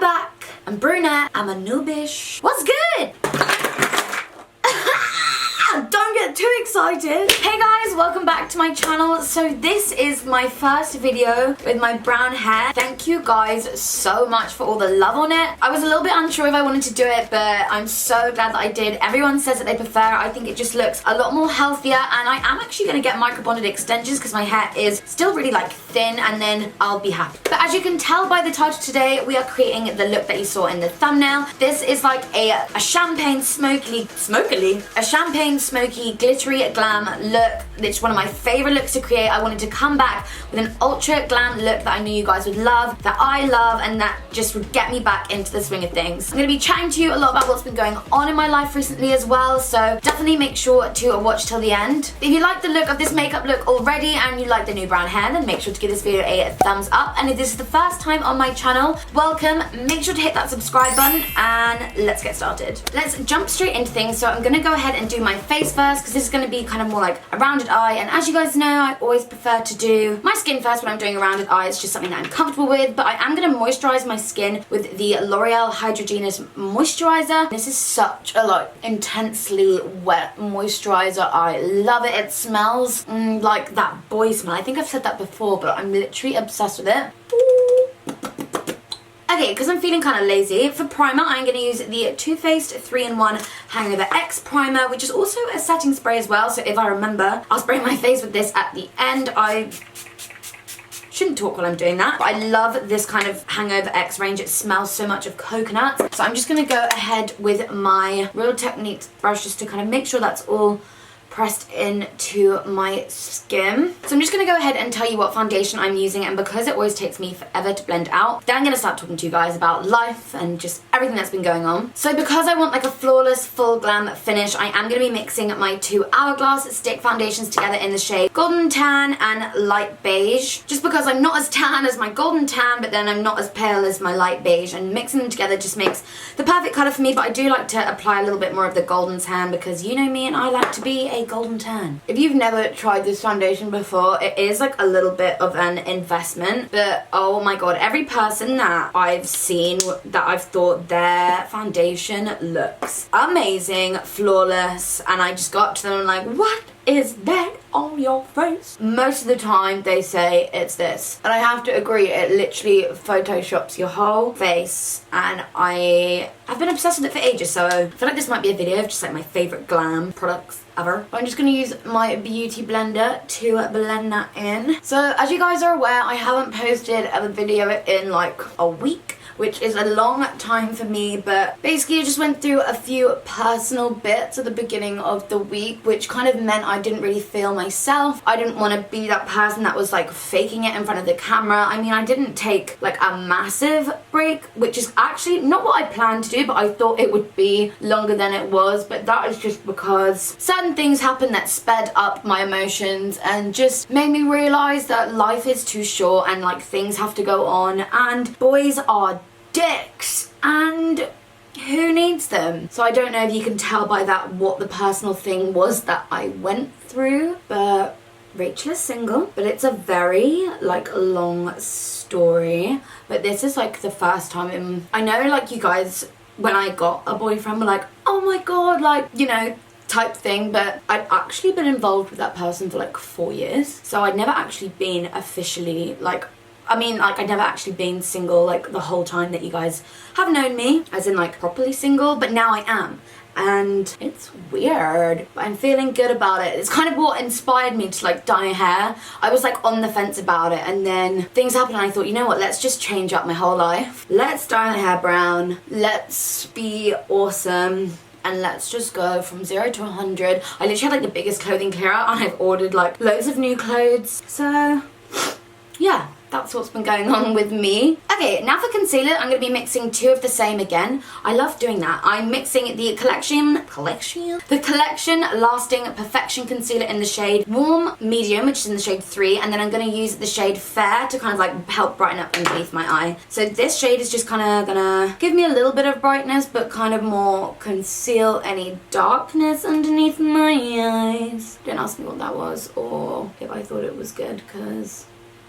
back. I'm brunette. I'm a noobish. What's good? Don't get too excited. Hey guys, welcome back to my channel. So this is my first video with my brown hair. Thank you guys so much for all the love on it. I was a little bit unsure if I wanted to do it, but I'm so glad that I did. Everyone says that they prefer it. I think it just looks a lot more healthier, and I am actually going to get micro bonded extensions because my hair is still really like thin, and then I'll be happy. But as you can tell by the title today, we are creating the look that you saw in the thumbnail. This is like a champagne smoky glittery glam look. It's one of my favorite looks to create. I wanted to come back with an ultra glam look that I knew you guys would love, that I love, and that just would get me back into the swing of things. I'm going to be chatting to you a lot about what's been going on in my life recently as well, so definitely make sure to watch till the end. If you like the look of this makeup look already and you like the new brown hair, then make sure to give this video a thumbs up. And if this is the first time on my channel, welcome. Make sure to hit that subscribe button and let's get started. Let's jump straight into things. So I'm going to go ahead and do my face first, because this is going to be kind of more like a rounded eye, and as you guys know, I always prefer to do my skin first when I'm doing a rounded eye. It's just something that I'm comfortable with, but I am going to moisturize my skin with the L'Oreal Hydrogenous Moisturizer. This is such a like intensely wet moisturizer. I love it. It smells like that boy smell. I think I've said that before, but I'm literally obsessed with it. Okay, because I'm feeling kind of lazy, for primer I'm going to use the Too Faced 3-in-1 Hangover X Primer, which is also a setting spray as well, so if I remember, I'll spray my face with this at the end. I shouldn't talk while I'm doing that, but I love this kind of Hangover X range. It smells so much of coconut. So I'm just going to go ahead with my Real Techniques brush just to kind of make sure that's all pressed into my skin. So I'm just going to go ahead and tell you what foundation I'm using, and because it always takes me forever to blend out, then I'm going to start talking to you guys about life and just everything that's been going on. So because I want like a flawless full glam finish, I am going to be mixing my two Hourglass stick foundations together in the shade Golden Tan and Light Beige, just because I'm not as tan as my Golden Tan, but then I'm not as pale as my Light Beige, and mixing them together just makes the perfect colour for me. But I do like to apply a little bit more of the Golden Tan, because you know me and I like to be a golden tan. If you've never tried this foundation before, it is like a little bit of an investment, but oh my god, every person that I've seen that I've thought their foundation looks amazing, flawless, and I just got up to them and I'm like, what is that on your face? Most of the time they say it's this, and I have to agree, it literally photoshops your whole face, and I have been obsessed with it for ages. So I feel like this might be a video of just like my favourite glam products ever. I'm just going to use my beauty blender to blend that in. So as you guys are aware, I haven't posted a video in like a week, which is a long time for me, but basically I just went through a few personal bits at the beginning of the week, which kind of meant I didn't really feel myself. I didn't want to be that person that was like faking it in front of the camera. I mean, I didn't take like a massive break, which is actually not what I planned to do, but I thought it would be longer than it was. But that is just because certain things happened that sped up my emotions and just made me realize that life is too short and like things have to go on, and boys are dicks, and who needs them? So I don't know if you can tell by that what the personal thing was that I went through, but Rachel is single, but it's a very like long story. But this is like the first time I know, like, you guys, when I got a boyfriend, were like, oh my god, like, you know, type thing, but I'd actually been involved with that person for like 4 years, so I'd never actually been officially like, I mean, like, I'd never actually been single like the whole time that you guys have known me, as in like properly single, but now I am. And it's weird, but I'm feeling good about it. It's kind of what inspired me to like dye hair. I was like on the fence about it, and then things happened and I thought, you know what, let's just change up my whole life. Let's dye my hair brown, let's be awesome, and let's just go from 0 to 100. I literally had like the biggest clothing clear out, and I've ordered like loads of new clothes. So yeah, that's what's been going on with me. Okay, now for concealer, I'm going to be mixing two of the same again. I love doing that. I'm mixing the Collection Lasting Perfection Concealer in the shade Warm Medium, which is in the shade 3, and then I'm going to use the shade Fair to kind of like help brighten up underneath my eye. So this shade is just kind of gonna give me a little bit of brightness, but kind of more conceal any darkness underneath my eyes. Don't ask me what that was or if I thought it was good, because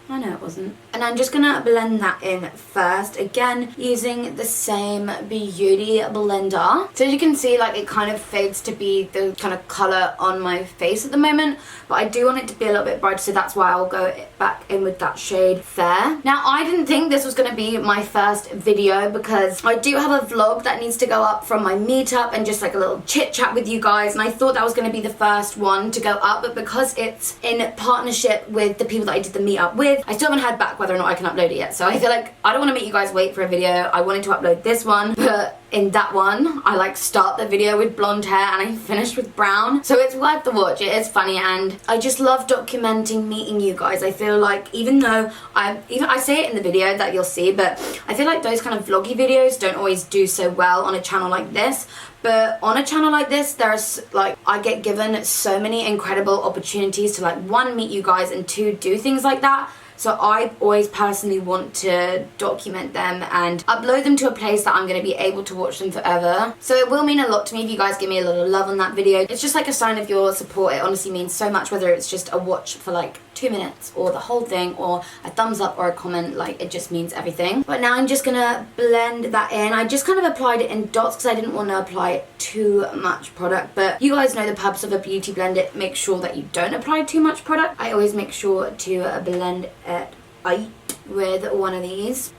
I know it wasn't. And I'm just gonna blend that in first, again using the same beauty blender. So as you can see, like, it kind of fades to be the kind of colour on my face at the moment, but I do want it to be a little bit brighter, so that's why I'll go back in with that shade Fair. Now, I didn't think this was gonna be my first video because I do have a vlog that needs to go up from my meetup and just like a little chit chat with you guys, and I thought that was gonna be the first one to go up, but because it's in partnership with the people that I did the meetup with, I still haven't heard back whether or not I can upload it yet. So I feel like I don't want to make you guys wait for a video. I wanted to upload this one, but in that one, I like start the video with blonde hair and I finish with brown. So it's worth the watch. It is funny, and I just love documenting meeting you guys. I feel like even though I say it in the video that you'll see, but I feel like those kind of vloggy videos don't always do so well on a channel like this. But on a channel like this, there's like, I get given so many incredible opportunities to like, one, meet you guys, and two, do things like that. So I always personally want to document them and upload them to a place that I'm going to be able to watch them forever. So it will mean a lot to me if you guys give me a little love on that video. It's just like a sign of your support. It honestly means so much, whether it's just a watch for like 2 minutes or the whole thing or a thumbs up or a comment. Like, it just means everything. But now I'm just gonna blend that in. I just kind of applied it in dots because I didn't want to apply too much product, but you guys know the purpose of a beauty blender. Make sure that you don't apply too much product. I always make sure to blend it out with one of these.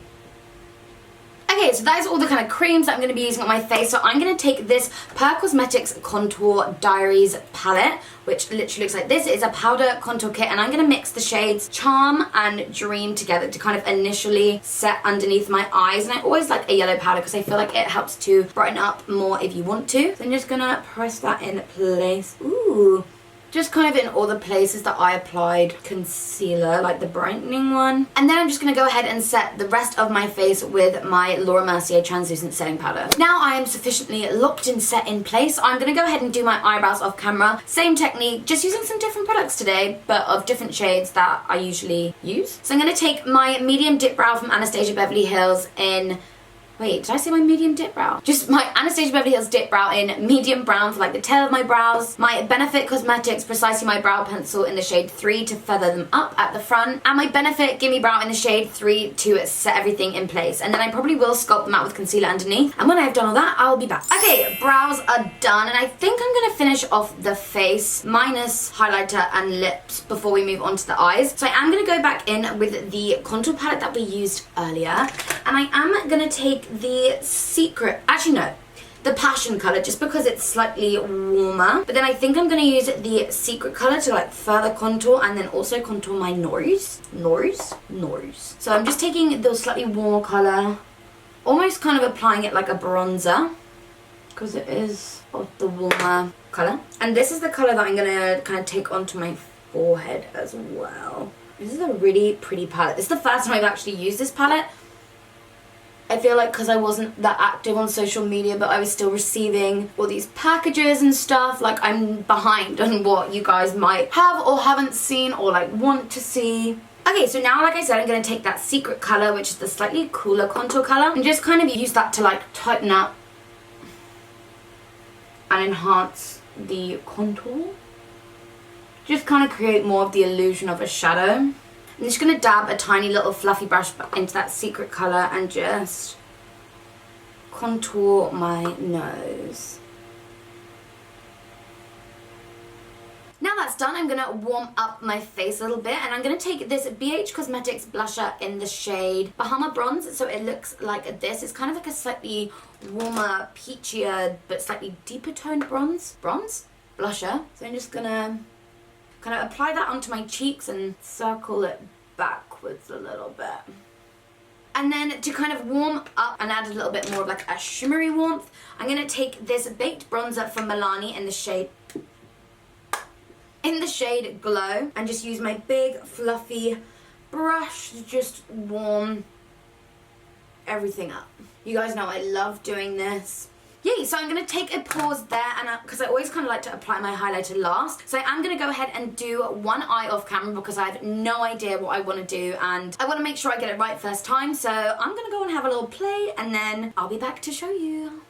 Okay, so that is all the kind of creams that I'm going to be using on my face. So I'm going to take this Per Cosmetics Contour Diaries palette, which literally looks like this. It is a powder contour kit, and I'm going to mix the shades Charm and Dream together to kind of initially set underneath my eyes. And I always like a yellow powder because I feel like it helps to brighten up more if you want to. So I'm just going to press that in place. Ooh. Just kind of in all the places that I applied concealer, like the brightening one. And then I'm just going to go ahead and set the rest of my face with my Laura Mercier translucent setting powder. Now I am sufficiently locked and set in place. I'm going to go ahead and do my eyebrows off camera. Same technique, just using some different products today, but of different shades that I usually use. So I'm going to take my medium dip brow from Anastasia Beverly Hills in... Wait, did I say my medium dip brow? Just my Anastasia Beverly Hills dip brow in medium brown for like the tail of my brows. My Benefit Cosmetics Precisely My Brow Pencil in the shade 3 to feather them up at the front. And my Benefit Gimme Brow in the shade 3 to set everything in place. And then I probably will sculpt them out with concealer underneath. And when I've done all that, I'll be back. Okay, brows are done. And I think I'm going to finish off the face minus highlighter and lips before we move on to the eyes. So I am going to go back in with the contour palette that we used earlier. And I am going to take the Secret, actually no, the Passion colour, just because it's slightly warmer. But then I think I'm going to use the Secret colour to like further contour and then also contour my nose. So I'm just taking the slightly warmer colour, almost kind of applying it like a bronzer because it is of the warmer colour. And this is the colour that I'm going to kind of take onto my forehead as well. This is a really pretty palette. This is the first time I've actually used this palette. I feel like because I wasn't that active on social media, but I was still receiving all these packages and stuff, like I'm behind on what you guys might have or haven't seen or like want to see. Okay, so now, like I said, I'm going to take that Secret colour, which is the slightly cooler contour colour, and just kind of use that to like tighten up and enhance the contour. Just kind of create more of the illusion of a shadow. I'm just going to dab a tiny little fluffy brush into that Secret colour and just contour my nose. Now that's done, I'm going to warm up my face a little bit, and I'm going to take this BH Cosmetics blusher in the shade Bahama Bronze, so it looks like this. It's kind of like a slightly warmer, peachier, but slightly deeper toned bronze blusher. So I'm just going to kind of apply that onto my cheeks and circle it backwards a little bit. And then to kind of warm up and add a little bit more of like a shimmery warmth, I'm going to take this baked bronzer from Milani in the shade Glow, and just use my big fluffy brush to just warm everything up. You guys know I love doing this. Yay, so I'm going to take a pause there, and because I always kind of like to apply my highlighter last. So I'm going to go ahead and do one eye off camera because I have no idea what I want to do, and I want to make sure I get it right first time. So I'm going to go and have a little play, and then I'll be back to show you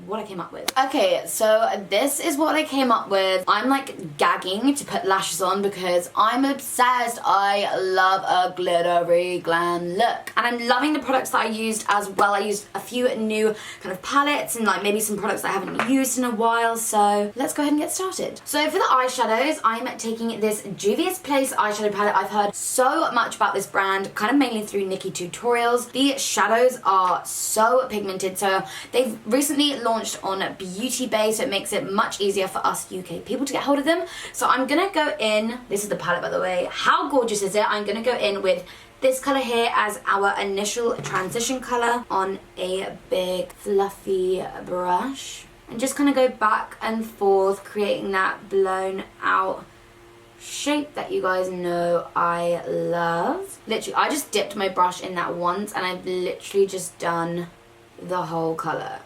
what I came up with. Okay, so this is what I came up with. I'm like gagging to put lashes on because I'm obsessed. I love a glittery glam look, and I'm loving the products that I used as well. I used a few new kind of palettes and like maybe some products that I haven't used in a while, so let's go ahead and get started. So for the eyeshadows, I'm taking this Juvia's Place eyeshadow palette. I've heard so much about this brand, kind of mainly through Nikki tutorials. The shadows are so pigmented, so they've recently launched on Beauty Bay, so it makes it much easier for us UK people to get hold of them. So I'm gonna go in, this is the palette by the way, how gorgeous is it? I'm gonna go in with this colour here as our initial transition colour on a big fluffy brush, and just kind of go back and forth, creating that blown out shape that you guys know I love. Literally, I just dipped my brush in that once and I've literally just done the whole colour.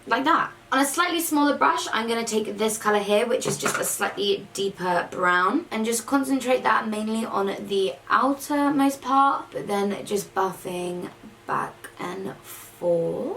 Like that. On a slightly smaller brush, I'm going to take this colour here, which is just a slightly deeper brown, and just concentrate that mainly on the outermost part, but then just buffing back and forth.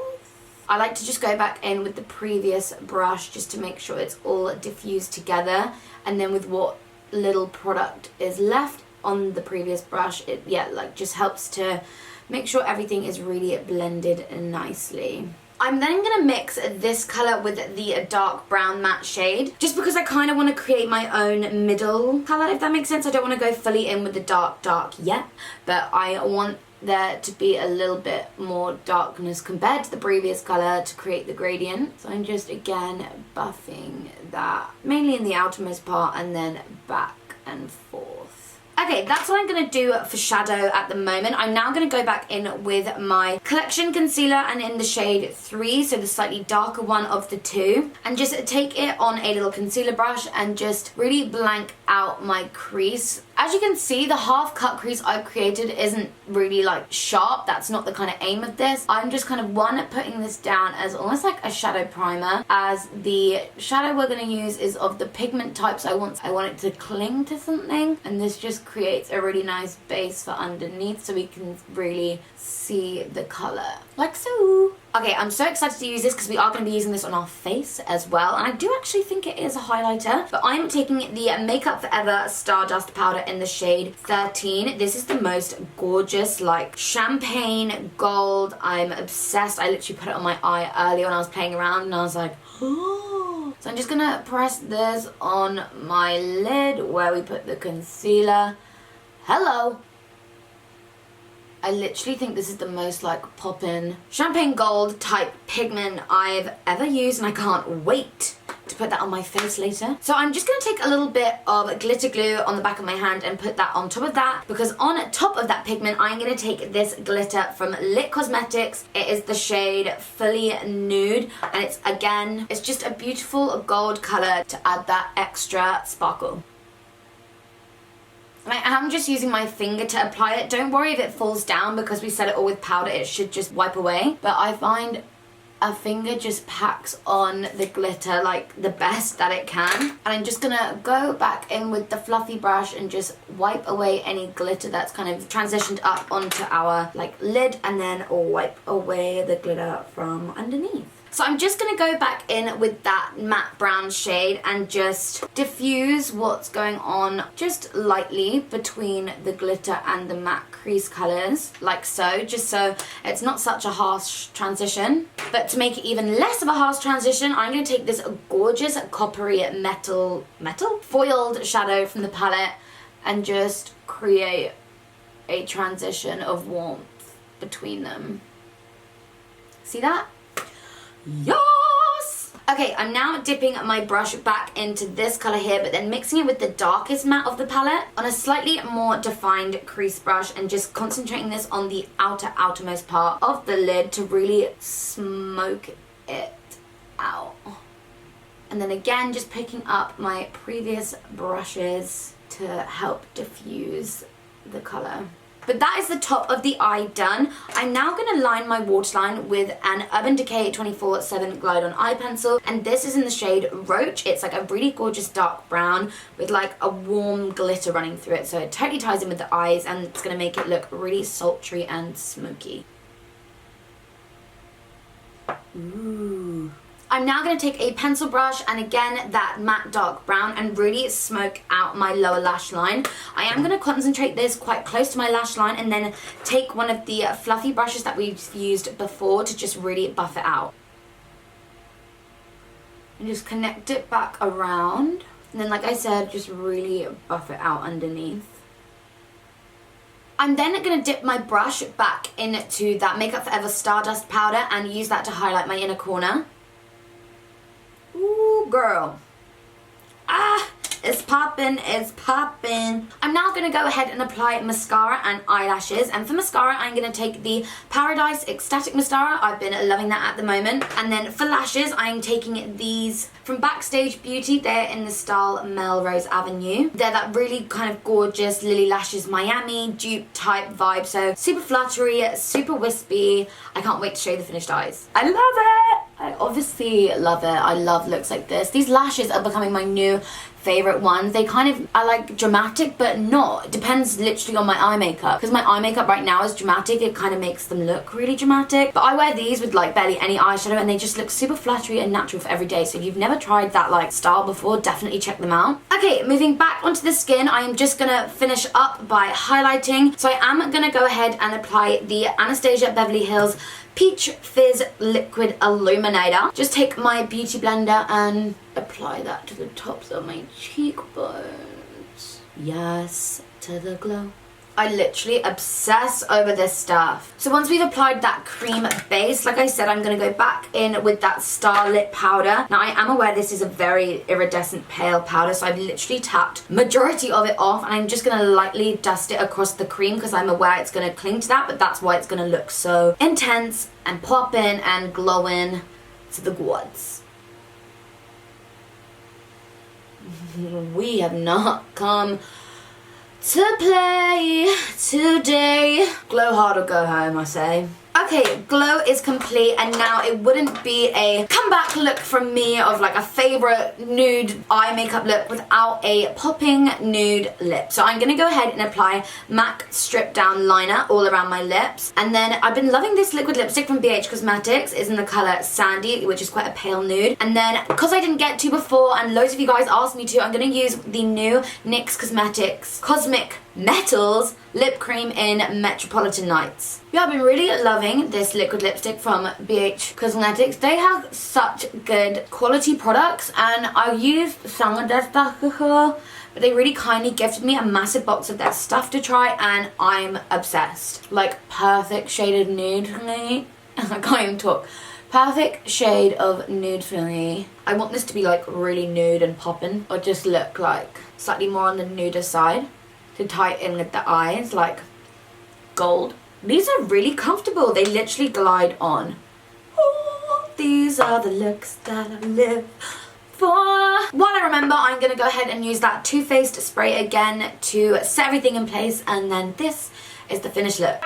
I like to just go back in with the previous brush just to make sure it's all diffused together, and then with what little product is left on the previous brush, it like just helps to make sure everything is really blended nicely. I'm then going to mix this colour with the dark brown matte shade, just because I kind of want to create my own middle colour, if that makes sense. I don't want to go fully in with the dark yet, but I want there to be a little bit more darkness compared to the previous colour to create the gradient. So I'm just again buffing that, mainly in the outermost part, and then back and forth. Okay, that's what I'm going to do for shadow at the moment. I'm now going to go back in with my Collection concealer and in the shade 3, so the slightly darker one of the two, and just take it on a little concealer brush and just really blank out my crease. As you can see, the half cut crease I've created isn't really like sharp. That's not the kind of aim of this. I'm just kind of putting this down as almost like a shadow primer, as the shadow we're going to use is of the pigment types I want it to cling to something, and this just creates a really nice base for underneath so we can really see the colour, like so. Okay, I'm so excited to use this because we are going to be using this on our face as well, and I do actually think it is a highlighter, but I'm taking the Makeup Forever Stardust powder in the shade 13. This is the most gorgeous, like, champagne gold. I'm obsessed. I literally put it on my eye earlier when I was playing around, and I was like, oh. So I'm just going to press this on my lid where we put the concealer. Hello. I literally think this is the most like poppin' champagne gold type pigment I've ever used, and I can't wait to put that on my face later. So I'm just going to take a little bit of glitter glue on the back of my hand and put that on top of that, because on top of that pigment I'm going to take this glitter from Lit Cosmetics. It is the shade Fully Nude, and it's just a beautiful gold colour to add that extra sparkle. And I am just using my finger to apply it. Don't worry if it falls down because we set it all with powder. It should just wipe away. But I find a finger just packs on the glitter like the best that it can. And I'm just gonna go back in with the fluffy brush and just wipe away any glitter that's kind of transitioned up onto our like lid, and then wipe away the glitter from underneath. So I'm just going to go back in with that matte brown shade and just diffuse what's going on just lightly between the glitter and the matte crease colours, like so, just so it's not such a harsh transition. But to make it even less of a harsh transition, I'm going to take this gorgeous coppery metal foiled shadow from the palette and just create a transition of warmth between them. See that? Yes! Okay, I'm now dipping my brush back into this colour here, but then mixing it with the darkest matte of the palette on a slightly more defined crease brush, and just concentrating this on the outermost part of the lid to really smoke it out. And then again, just picking up my previous brushes to help diffuse the colour. But that is the top of the eye done. I'm now going to line my waterline with an Urban Decay 24/7 Glide On Eye Pencil. And this is in the shade Roach. It's like a really gorgeous dark brown with like a warm glitter running through it. So it totally ties in with the eyes and it's going to make it look really sultry and smoky. Ooh. I'm now going to take a pencil brush and again that matte dark brown and really smoke out my lower lash line. I am going to concentrate this quite close to my lash line and then take one of the fluffy brushes that we've used before to just really buff it out. And just connect it back around. And then like I said, just really buff it out underneath. I'm then going to dip my brush back into that Makeup Forever Stardust powder and use that to highlight my inner corner. Ooh, girl. Ah, it's popping, it's popping. I'm now going to go ahead and apply mascara and eyelashes. And for mascara, I'm going to take the Paradise Ecstatic Mascara. I've been loving that at the moment. And then for lashes, I'm taking these from Backstage Beauty. They're in the style Melrose Avenue. They're that really kind of gorgeous Lily Lashes Miami dupe type vibe. So super fluttery, super wispy. I can't wait to show you the finished eyes. I love it. I obviously love it. I love looks like this. These lashes are becoming my new favorite ones. They kind of are like dramatic but not. It depends literally on my eye makeup. Because my eye makeup right now is dramatic, it kind of makes them look really dramatic. But I wear these with like barely any eyeshadow and they just look super fluttery and natural for every day. So if you've never tried that like style before, definitely check them out. Okay, moving back onto the skin, I am just gonna finish up by highlighting. So I am gonna go ahead and apply the Anastasia Beverly Hills Peach Fizz Liquid Illuminator. Just take my beauty blender and apply that to the tops of my cheekbones. Yes, to the glow. I literally obsess over this stuff. So once we've applied that cream base, like I said, I'm going to go back in with that Starlit powder. Now I am aware this is a very iridescent pale powder, so I've literally tapped majority of it off and I'm just going to lightly dust it across the cream because I'm aware it's going to cling to that, but that's why it's going to look so intense and popping and glowing to the gods. We have not come to play today. Glow hard or go home, I say. Okay, glow is complete and now it wouldn't be a comeback look from me of like a favorite nude eye makeup look without a popping nude lip. So I'm going to go ahead and apply MAC Strip Down Liner all around my lips. And then I've been loving this liquid lipstick from BH Cosmetics. It's in the colour Sandy, which is quite a pale nude. And then because I didn't get to before and loads of you guys asked me to, I'm going to use the new NYX Cosmetics Cosmic Metals lip cream in Metropolitan Nights. Yeah, I've been really loving this liquid lipstick from BH Cosmetics. They have such good quality products and I used some of their stuff before, but they really kindly gifted me a massive box of their stuff to try and I'm obsessed. Like perfect shade of nude for me. I can't even talk. Perfect shade of nude for me. I want this to be like really nude and poppin', or just look like slightly more on the nuder side to tie in with the eyes, like gold. These are really comfortable. They literally glide on. Oh, these are the looks that I live for. While I remember, I'm going to go ahead and use that Too Faced spray again to set everything in place, and then this is the finished look.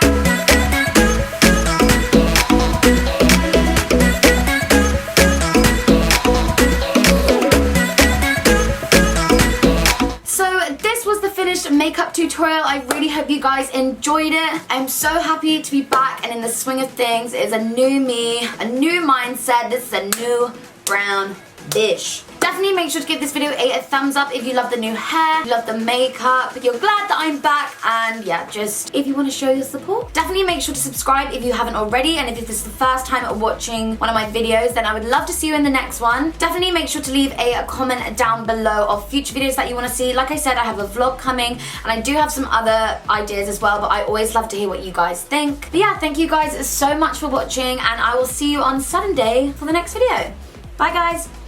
Makeup tutorial. I really hope you guys enjoyed it. I'm so happy to be back and in the swing of things. It's a new me, a new mindset. This is a new brown bitch. Definitely make sure to give this video a thumbs up if you love the new hair, you love the makeup, you're glad that I'm back, and yeah, just if you want to show your support. Definitely make sure to subscribe if you haven't already, and if this is the first time watching one of my videos, then I would love to see you in the next one. Definitely make sure to leave a comment down below of future videos that you want to see. Like I said, I have a vlog coming, and I do have some other ideas as well, but I always love to hear what you guys think. But yeah, thank you guys so much for watching, and I will see you on Sunday for the next video. Bye guys!